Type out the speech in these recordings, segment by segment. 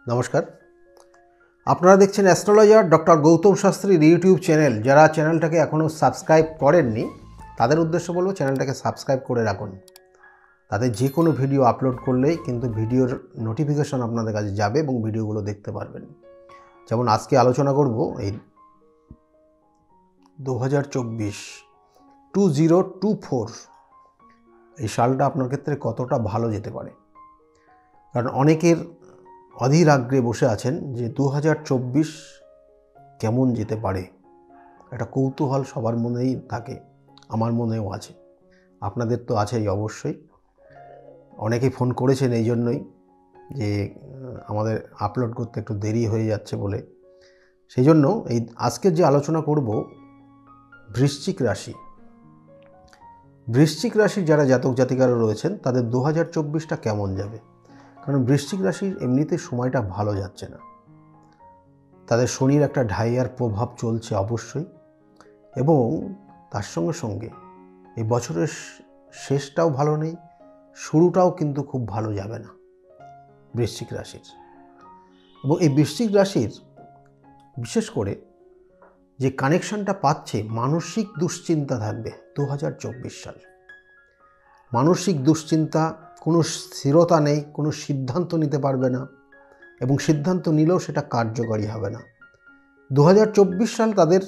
নমস্কার, আপনারা দেখছেন অ্যাস্ট্রোলজার ডক্টর গৌতম শাস্ত্রীর ইউটিউব চ্যানেল। যারা চ্যানেলটাকে এখনও সাবস্ক্রাইব করেননি তাদের উদ্দেশ্য বলবো চ্যানেলটাকে সাবস্ক্রাইব করে রাখুন। তাতে যে কোনো ভিডিও আপলোড করলেই কিন্তু ভিডিওর নোটিফিকেশন আপনাদের কাছে যাবে এবং ভিডিওগুলো দেখতে পারবেন। যেমন আজকে আলোচনা করব এই 2024 এই সালটা আপনার ক্ষেত্রে কতটা ভালো যেতে পারে। কারণ অনেকের অধীর আগ্রহে বসে আছেন যে 2024 কেমন যেতে পারে, একটা কৌতূহল সবার মনেই থাকে, আমার মনেও আছে, আপনাদের তো আছেই অবশ্যই। অনেকেই ফোন করেছেন এই জন্যই যে আমাদের আপলোড করতে একটু দেরি হয়ে যাচ্ছে বলে। সেই জন্য এই আজকের যে আলোচনা করব বৃশ্চিক রাশির যারা জাতক জাতিকারা রয়েছেন তাদের 2024টা কেমন যাবে। কারণ বৃশ্চিক রাশির এমনিতে সময়টা ভালো যাচ্ছে না, তাদের শনির একটা ঢাইয়ার প্রভাব চলছে অবশ্যই, এবং তার সঙ্গে সঙ্গে এই বছরের শেষটাও ভালো নেই, শুরুটাও কিন্তু খুব ভালো যাবে না বৃশ্চিক রাশির। এবং এই বৃশ্চিক রাশির বিশেষ করে যে কানেকশনটা পাচ্ছে, মানসিক দুশ্চিন্তা থাকবে 2024 সাল। মানসিক দুশ্চিন্তা, কোনো স্থিরতা নেই, কোনো সিদ্ধান্ত নিতে পারবে না, এবং সিদ্ধান্ত নিলেও সেটা কার্যকরী হবে না। 2024 সাল তাদের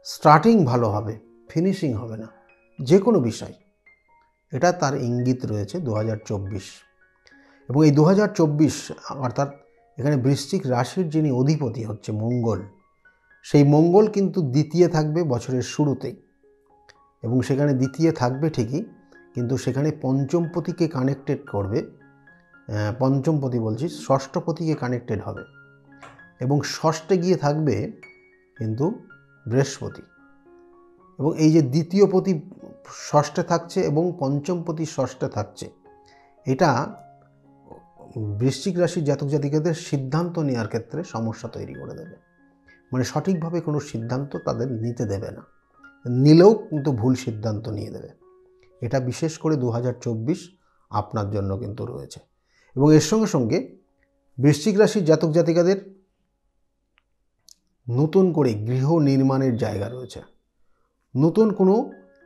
স্টার্টিং ভালো হবে, ফিনিশিং হবে না যে কোনো বিষয়, এটা তার ইঙ্গিত রয়েছে 2024। এবং এই 2024 অর্থাৎ এখানে বৃশ্চিক রাশির যিনি অধিপতি হচ্ছে মঙ্গল, সেই মঙ্গল কিন্তু দ্বিতীয় থাকবে বছরের শুরুতেই, এবং সেখানে দ্বিতীয় থাকবে ঠিকই, কিন্তু সেখানে পঞ্চমপতিকে কানেক্টেড করবে, পঞ্চমপতি বলছি, ষষ্ঠপতিকে কানেক্টেড হবে, এবং ষষ্ঠে গিয়ে থাকবে কিন্তু বৃহস্পতি। এবং এই যে দ্বিতীয় পতি ষষ্ঠে থাকছে এবং পঞ্চমপতি ষষ্ঠে থাকছে, এটা বৃশ্চিক রাশির জাতক জাতিকাদের সিদ্ধান্ত নেওয়ার ক্ষেত্রে সমস্যা তৈরি করে দেবে। মানে সঠিকভাবে কোনো সিদ্ধান্ত তাদের নিতে দেবে না, নিলেও কিন্তু ভুল সিদ্ধান্ত নিয়ে দেবে। এটা বিশেষ করে 2024 আপনার জন্য কিন্তু রয়েছে। এবং এর সঙ্গে সঙ্গে বৃশ্চিক রাশির জাতক জাতিকাদের নতুন করে গৃহ নির্মাণের জায়গা রয়েছে। নতুন কোনো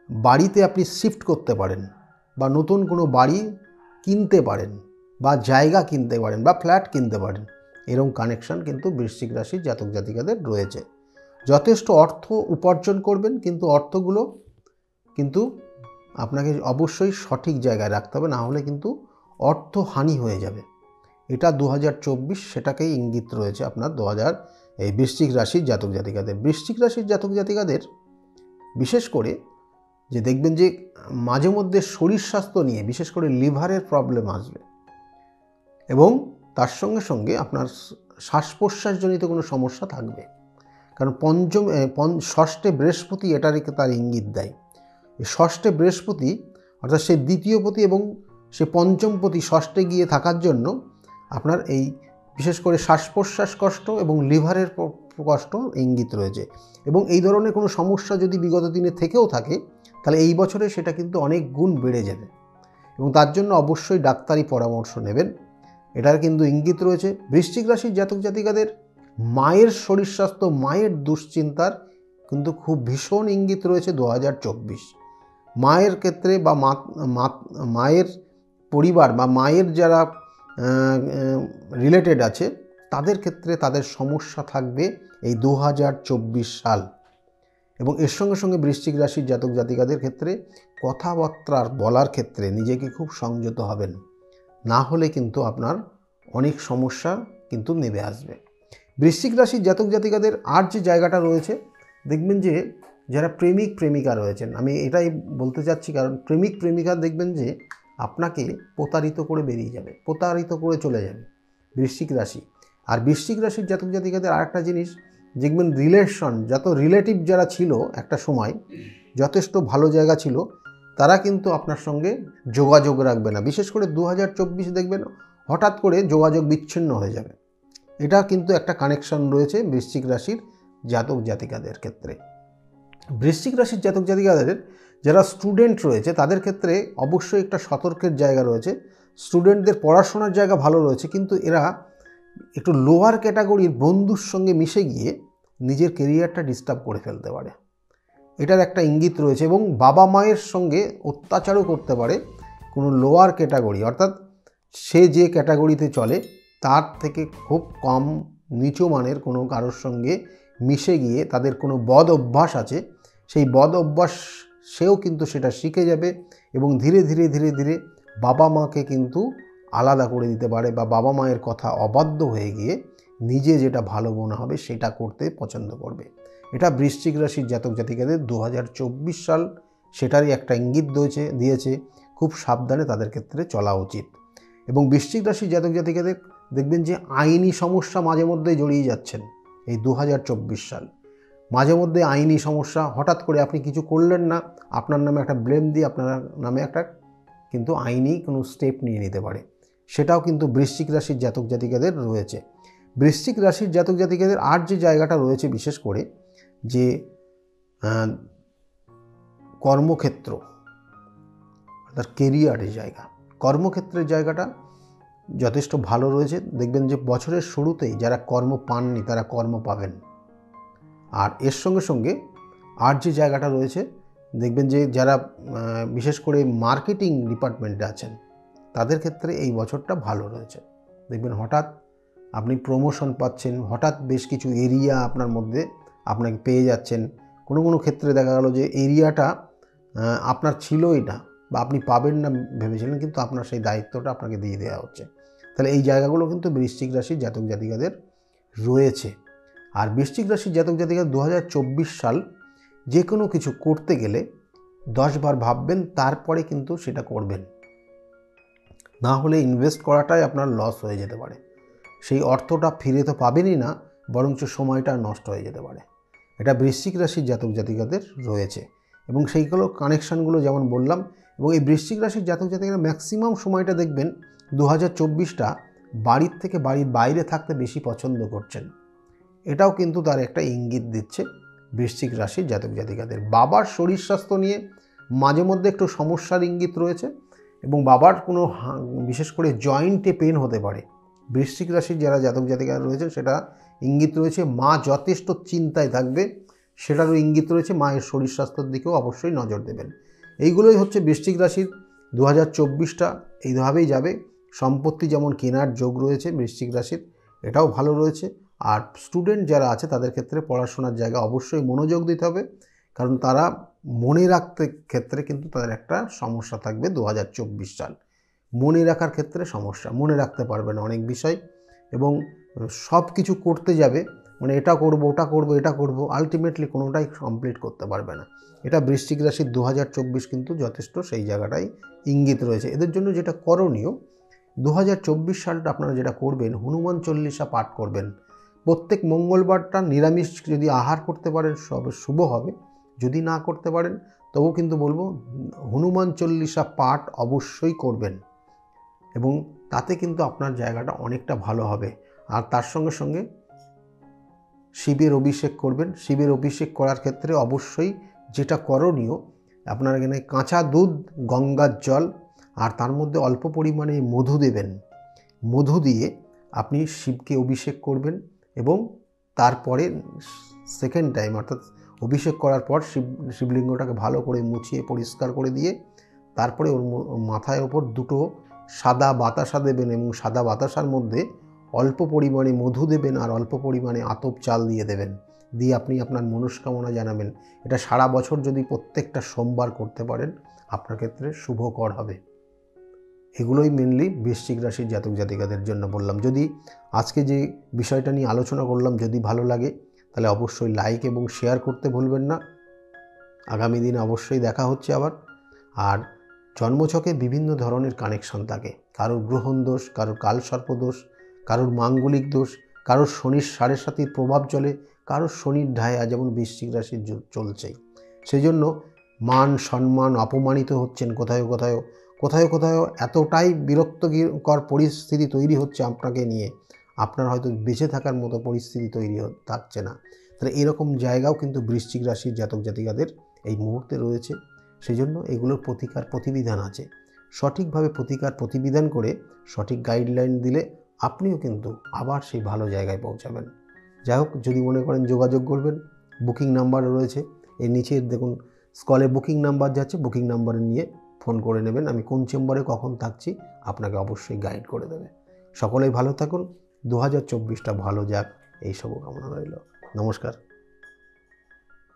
বাড়িতে আপনি শিফট করতে পারেন, বা নতুন কোনো বাড়ি কিনতে পারেন, বা জায়গা কিনতে পারেন, বা ফ্ল্যাট কিনতে পারেন, এরকম কানেকশন কিন্তু বৃশ্চিক রাশির জাতক জাতিকাদের রয়েছে। যথেষ্ট অর্থ উপার্জন করবেন, কিন্তু অর্থগুলো কিন্তু আপনাকে অবশ্যই সঠিক জায়গায় রাখতে হবে, না হলে কিন্তু অর্থহানি হয়ে যাবে। এটা 2024 সেটাকেই ইঙ্গিত রয়েছে আপনার এই বৃশ্চিক রাশির জাতক জাতিকাদের। বৃশ্চিক রাশির জাতক জাতিকাদের বিশেষ করে যে দেখবেন যে মাঝে মধ্যে শরীর স্বাস্থ্য নিয়ে বিশেষ করে লিভারের প্রবলেম আসবে, এবং তার সঙ্গে সঙ্গে আপনার শ্বাস প্রশ্বাসজনিত কোনো সমস্যা থাকবে। কারণ ষষ্ঠে বৃহস্পতি এটারই তার ইঙ্গিত দেয়। এই ষষ্ঠে বৃহস্পতি অর্থাৎ সে দ্বিতীয়পতি এবং সে পঞ্চমপতি ষষ্ঠে গিয়ে থাকার জন্য আপনার এই বিশেষ করে শ্বাস প্রশ্বাস কষ্ট এবং লিভারের কষ্ট ইঙ্গিত রয়েছে। এবং এই ধরনের কোনো সমস্যা যদি বিগত দিনে থেকেও থাকে, তাহলে এই বছরে সেটা কিন্তু অনেক গুণ বেড়ে যাবে, এবং তার জন্য অবশ্যই ডাক্তারি পরামর্শ নেবেন। এটার কিন্তু ইঙ্গিত রয়েছে। বৃশ্চিক রাশির জাতক জাতিকাদের মায়ের শরীর স্বাস্থ্য, মায়ের দুশ্চিন্তার কিন্তু খুব ভীষণ ইঙ্গিত রয়েছে 2024। মায়ের ক্ষেত্রে বা মায়ের পরিবার বা মায়ের যারা রিলেটেড আছে তাদের ক্ষেত্রে তাদের সমস্যা থাকবে এই 2024 সাল। এবং এর সঙ্গে সঙ্গে বৃশ্চিক রাশির জাতক জাতিকাদের ক্ষেত্রে কথাবার্তা বলার ক্ষেত্রে নিজেকে খুব সংযত হবেন, না হলে কিন্তু আপনার অনেক সমস্যা কিন্তু নেমে আসবে। বৃশ্চিক রাশির জাতক জাতিকাদের আর যে জায়গাটা রয়েছে, দেখবেন যে যারা প্রেমিক প্রেমিকা রয়েছেন, আমি এটাই বলতে চাচ্ছি, কারণ প্রেমিক প্রেমিকা দেখবেন যে আপনাকে প্রতারিত করে বেরিয়ে যাবে, প্রতারিত করে চলে যাবে বৃশ্চিক রাশি। আর বৃশ্চিক রাশির জাতক জাতিকাদের আরেকটা জিনিস দেখবেন, যত রিলেটিভ যারা ছিল একটা সময় যথেষ্ট ভালো জায়গা ছিল, তারা কিন্তু আপনার সঙ্গে যোগাযোগ রাখবে না। বিশেষ করে 2024 দেখবেন হঠাৎ করে যোগাযোগ বিচ্ছিন্ন হয়ে যাবে। এটা কিন্তু একটা কানেকশন রয়েছে বৃশ্চিক রাশির জাতক জাতিকাদের ক্ষেত্রে। বৃশ্চিক রাশির জাতক জাতিকাদের যারা স্টুডেন্ট রয়েছে তাদের ক্ষেত্রে অবশ্যই একটা সতর্কের জায়গা রয়েছে। স্টুডেন্টদের পড়াশোনার জায়গা ভালো রয়েছে, কিন্তু এরা একটু লোয়ার ক্যাটাগরির বন্ধুর সঙ্গে মিশে গিয়ে নিজের কেরিয়ারটা ডিস্টার্ব করে ফেলতে পারে, এটার একটা ইঙ্গিত রয়েছে। এবং বাবা মায়ের সঙ্গে অত্যাচারও করতে পারে কোনো লোয়ার ক্যাটাগরি, অর্থাৎ সে যে ক্যাটাগরিতে চলে তার থেকে খুব কম নিচু মানের কোনো কারোর সঙ্গে মিশে গিয়ে তাদের কোনো বদ অভ্যাস আছে, সেই বদ অভ্যাস সেও কিন্তু সেটা শিখে যাবে এবং ধীরে ধীরে ধীরে ধীরে বাবা মাকে কিন্তু আলাদা করে দিতে পারে, বা বাবা মায়ের কথা অবাধ্য হয়ে গিয়ে নিজে যেটা ভালো মনে হবে সেটা করতে পছন্দ করবে। এটা বৃশ্চিক রাশির জাতক জাতিকাদের 2024 সাল সেটারই একটা ইঙ্গিত দিয়েছে। খুব সাবধানে তাদের ক্ষেত্রে চলা উচিত। এবং বৃশ্চিক রাশির জাতক জাতিকাদের দেখবেন যে আইনি সমস্যা মাঝে মধ্যে জড়িয়ে যাচ্ছেন এই 2024 সাল। মাঝে মধ্যে আইনি সমস্যা, হঠাৎ করে আপনি কিছু করলেন না, আপনার নামে একটা ব্লেম দিয়ে আপনার নামে একটা কিন্তু আইনি কোনো স্টেপ নিয়ে নিতে পারে, সেটাও কিন্তু বৃশ্চিক রাশির জাতক জাতিকাদের রয়েছে। বৃশ্চিক রাশির জাতক জাতিকাদের আর যে জায়গাটা রয়েছে বিশেষ করে যে কর্মক্ষেত্র অর্থাৎ কেরিয়ারের জায়গা, কর্মক্ষেত্রের জায়গাটা যথেষ্ট ভালো রয়েছে। দেখবেন যে বছরের শুরুতেই যারা কর্ম পাননি তারা কর্ম পাবেন। আর এর সঙ্গে সঙ্গে আর যে জায়গাটা রয়েছে দেখবেন যে যারা বিশেষ করে মার্কেটিং ডিপার্টমেন্টে আছেন তাদের ক্ষেত্রে এই বছরটা ভালো রয়েছে। দেখবেন হঠাৎ আপনি প্রমোশন পাচ্ছেন, হঠাৎ বেশ কিছু এরিয়া আপনার মধ্যে আপনাকে পেয়ে যাচ্ছেন। কোনো কোনো ক্ষেত্রে দেখা গেল যে এরিয়াটা আপনার ছিলই না বা আপনি পাবেন না ভেবেছিলেন, কিন্তু আপনার সেই দায়িত্বটা আপনাকে দিয়ে দেওয়া হচ্ছে। তাহলে এই জায়গাগুলো কিন্তু বৃশ্চিক রাশির জাতক জাতিকাদের রয়েছে। আর বৃশ্চিক রাশির জাতক জাতিকা 2024 সাল যে কোনো কিছু করতে গেলে 10 বার ভাববেন, তারপরে কিন্তু সেটা করবেন, না হলে ইনভেস্ট করাটাই আপনার লস হয়ে যেতে পারে। সেই অর্থটা ফিরে তো পাবেনই না, বরঞ্চ সময়টা নষ্ট হয়ে যেতে পারে। এটা বৃশ্চিক রাশির জাতক জাতিকাদের রয়েছে। এবং সেইগুলো কানেকশানগুলো যেমন বললাম, এবং এই বৃশ্চিক রাশির জাতক জাতিকারা ম্যাক্সিমাম সময়টা দেখবেন 2024টা বাড়ির থেকে বাড়ির বাইরে থাকতে বেশি পছন্দ করছেন। এটাও কিন্তু তার একটা ইঙ্গিত দিচ্ছে বৃশ্চিক রাশির জাতক জাতিকাদের। বাবার শরীর স্বাস্থ্য নিয়ে মাঝে মধ্যে একটু সমস্যার ইঙ্গিত রয়েছে, এবং বাবার কোনো বিশেষ করে জয়েন্টে পেন হতে পারে। বৃশ্চিক রাশির যারা জাতক জাতিকা রয়েছে সেটা ইঙ্গিত রয়েছে। মা যথেষ্ট চিন্তায় থাকবে, সেটারও ইঙ্গিত রয়েছে। মায়ের শরীর স্বাস্থ্যের দিকেও অবশ্যই নজর দেবেন। এইগুলোই হচ্ছে বৃশ্চিক রাশির 2024টা এইভাবেই যাবে। সম্পত্তি যেমন কেনার যোগ রয়েছে বৃশ্চিক রাশির, এটাও ভালো রয়েছে। আর স্টুডেন্ট যারা আছে তাদের ক্ষেত্রে পড়াশোনার জায়গা অবশ্যই মনোযোগ দিতে হবে, কারণ তারা মনে রাখতে ক্ষেত্রে কিন্তু তাদের একটা সমস্যা থাকবে। 2024 সাল মনে রাখার ক্ষেত্রে সমস্যা, মনে রাখতে পারবে না অনেক বিষয়, এবং সব কিছু করতে যাবে, মানে এটা করব ওটা করব এটা করব, আলটিমেটলি কোনোটাই কমপ্লিট করতে পারবে না। এটা বৃশ্চিক রাশির 2024 কিন্তু যথেষ্ট সেই জায়গাটাই ইঙ্গিত রয়েছে। এদের জন্য যেটা করণীয়, 2024 সালটা আপনারা যেটা করবেন, হনুমান চল্লিশা পাঠ করবেন। প্রত্যেক মঙ্গলবারটা নিরামিষ যদি আহার করতে পারেন সব শুভ হবে, যদি না করতে পারেন তবুও কিন্তু বলবো হনুমান চল্লিশা পাঠ অবশ্যই করবেন, এবং তাতে কিন্তু আপনার জায়গাটা অনেকটা ভালো হবে। আর তার সঙ্গে সঙ্গে শিবের অভিষেক করবেন। শিবের অভিষেক করার ক্ষেত্রে অবশ্যই যেটা করণীয়, আপনার এখানে কাঁচা দুধ, গঙ্গার জল, আর তার মধ্যে অল্প পরিমাণে মধু দেবেন। মধু দিয়ে আপনি শিবকে অভিষেক করবেন, এবং তারপরে সেকেন্ড টাইম অর্থাৎ অভিষেক করার পর শিবলিঙ্গটাকে ভালো করে মুছিয়ে পরিষ্কার করে দিয়ে তারপরে ওর মাথায় ওপর দুটো সাদা বাতাসা দেবেন, এবং সাদা বাতাসার মধ্যে অল্প পরিমাণে মধু দেবেন আর অল্প পরিমাণে আতপ চাল দিয়ে দেবেন। দিয়ে আপনি আপনার মনস্কামনা জানাবেন। এটা সারা বছর যদি প্রত্যেকটা সোমবার করতে পারেন আপনার ক্ষেত্রে শুভকর হবে। এগুলোই মেনলি বৃশ্চিক রাশির জাতক জাতিকাদের জন্য বললাম। যদি আজকে যে বিষয়টা নিয়ে আলোচনা করলাম যদি ভালো লাগে তাহলে অবশ্যই লাইক এবং শেয়ার করতে ভুলবেন না। আগামী দিনে অবশ্যই দেখা হচ্ছে আবার। আর জন্মছকে বিভিন্ন ধরনের কানেকশন থাকে, কারোর গ্রহণ দোষ, কারোর কালসর্প দোষ, কারোর মাঙ্গলিক দোষ, কারোর শনির 7.5 প্রভাব চলে, কারোর শনির ঢায়া যেমন বৃশ্চিক রাশির চলছেই। সেই জন্য মান সম্মান অপমানিত হচ্ছেন কোথাও কোথাও, কোথাও কোথাও এতটাই বিরক্তকর পরিস্থিতি তৈরি হচ্ছে আপনাকে নিয়ে, আপনার হয়তো বেঁচে থাকার মতো পরিস্থিতি তৈরি থাকছে না। তাহলে এরকম জায়গাও কিন্তু বৃশ্চিক রাশির জাতক জাতিকাদের এই মুহূর্তে রয়েছে। সেই জন্য এগুলোর প্রতিবিধান আছে। সঠিকভাবে প্রতিবিধান করে সঠিক গাইডলাইন দিলে আপনিও কিন্তু আবার সেই ভালো জায়গায় পৌঁছাবেন। যাই হোক, যদি মনে করেন যোগাযোগ করবেন, বুকিং নাম্বার রয়েছে এর নিচে দেখুন স্কলে বুকিং নাম্বার যাচ্ছে, বুকিং নাম্বারে নিয়ে ফোন করে নেবেন। আমি কোন চেম্বারে কখন থাকছি আপনাকে অবশ্যই গাইড করে দেবে। সকলেই ভালো থাকুন, 2024টা ভালো যাক এই শুভকামনা রইল। নমস্কার।